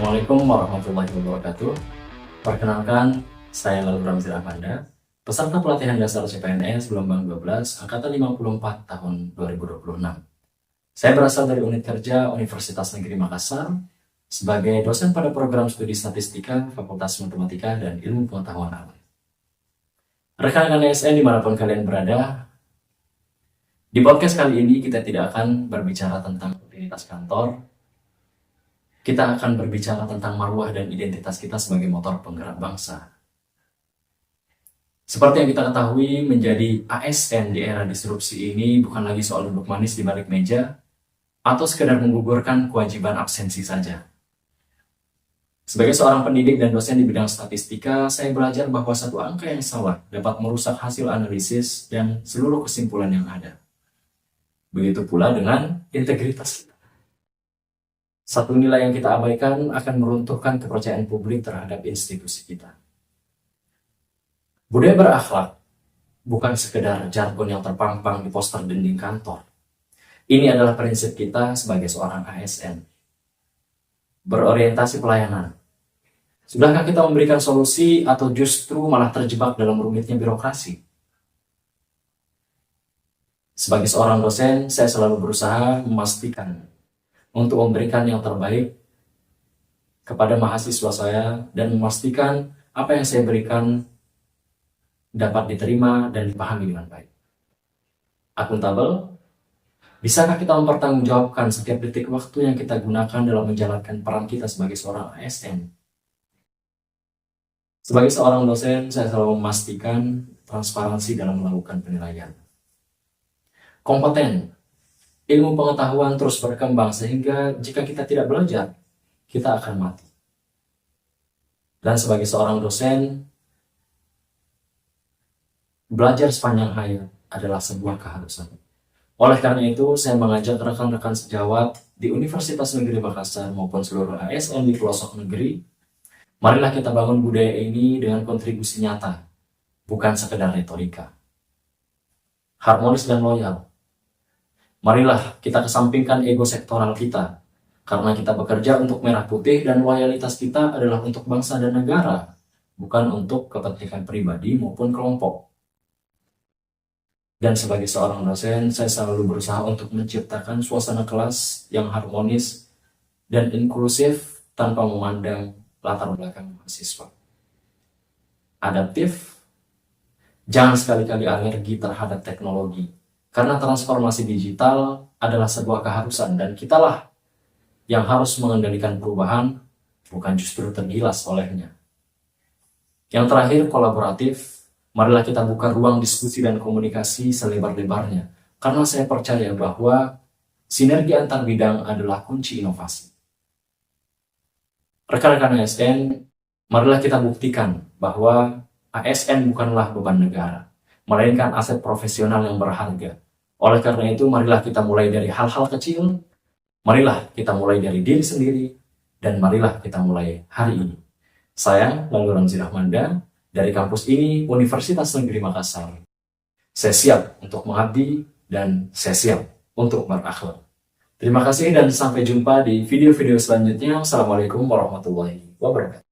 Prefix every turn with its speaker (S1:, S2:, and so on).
S1: Assalamualaikum warahmatullahi wabarakatuh. Perkenalkan, saya Lalu Ramzi Rahmanda, peserta pelatihan dasar CPNS gelombang 12 angkatan 54 tahun 2026. Saya berasal dari unit kerja Universitas Negeri Makassar sebagai dosen pada program studi statistika, Fakultas Matematika dan Ilmu Pengetahuan Alam. Rekan-rekan ASN dimanapun kalian berada, di podcast kali ini kita tidak akan berbicara tentang rutinitas kantor. Kita akan berbicara tentang marwah dan identitas kita sebagai motor penggerak bangsa. Seperti yang kita ketahui, menjadi ASN di era disrupsi ini bukan lagi soal duduk manis di balik meja atau sekedar menggugurkan kewajiban absensi saja. Sebagai seorang pendidik dan dosen di bidang statistika, saya belajar bahwa satu angka yang salah dapat merusak hasil analisis dan seluruh kesimpulan yang ada. Begitu pula dengan integritas kita. Satu nilai yang kita abaikan akan meruntuhkan kepercayaan publik terhadap institusi kita. Budaya berakhlak bukan sekedar jargon yang terpampang di poster dinding kantor. Ini adalah prinsip kita sebagai seorang ASN. Berorientasi pelayanan. Sudahkah kita memberikan solusi atau justru malah terjebak dalam rumitnya birokrasi? Sebagai seorang dosen, saya selalu berusaha memastikan untuk memberikan yang terbaik kepada mahasiswa saya dan memastikan apa yang saya berikan dapat diterima dan dipahami dengan baik. Akuntabel, bisakah kita mempertanggungjawabkan setiap detik waktu yang kita gunakan dalam menjalankan peran kita sebagai seorang ASN? Sebagai seorang dosen, saya selalu memastikan transparansi dalam melakukan penilaian. Kompeten. Ilmu pengetahuan terus berkembang sehingga jika kita tidak belajar, kita akan mati. Dan sebagai seorang dosen, belajar sepanjang hayat adalah sebuah keharusan. Oleh karena itu, saya mengajak rekan-rekan sejawat di Universitas Negeri Makassar maupun seluruh ASN di pelosok negeri, marilah kita bangun budaya ini dengan kontribusi nyata, bukan sekedar retorika. Harmonis dan loyal. Marilah kita kesampingkan ego sektoral kita, karena kita bekerja untuk merah putih dan loyalitas kita adalah untuk bangsa dan negara, bukan untuk kepentingan pribadi maupun kelompok. Dan sebagai seorang dosen, saya selalu berusaha untuk menciptakan suasana kelas yang harmonis dan inklusif tanpa memandang latar belakang mahasiswa. Adaptif, jangan sekali-kali alergi terhadap teknologi. Karena transformasi digital adalah sebuah keharusan dan kitalah yang harus mengendalikan perubahan, bukan justru tergilas olehnya. Yang terakhir, kolaboratif. Marilah kita buka ruang diskusi dan komunikasi selebar-lebarnya. Karena saya percaya bahwa sinergi antar bidang adalah kunci inovasi. Rekan-rekan ASN, marilah kita buktikan bahwa ASN bukanlah beban negara, melainkan aset profesional yang berharga. Oleh karena itu, marilah kita mulai dari hal-hal kecil, marilah kita mulai dari diri sendiri, dan marilah kita mulai hari ini. Saya, Lalu Ramzi Rahmanda, dari kampus ini, Universitas Negeri Makassar. Saya siap untuk mengabdi, dan saya siap untuk berakhlak. Terima kasih dan sampai jumpa di video-video selanjutnya. Assalamualaikum warahmatullahi wabarakatuh.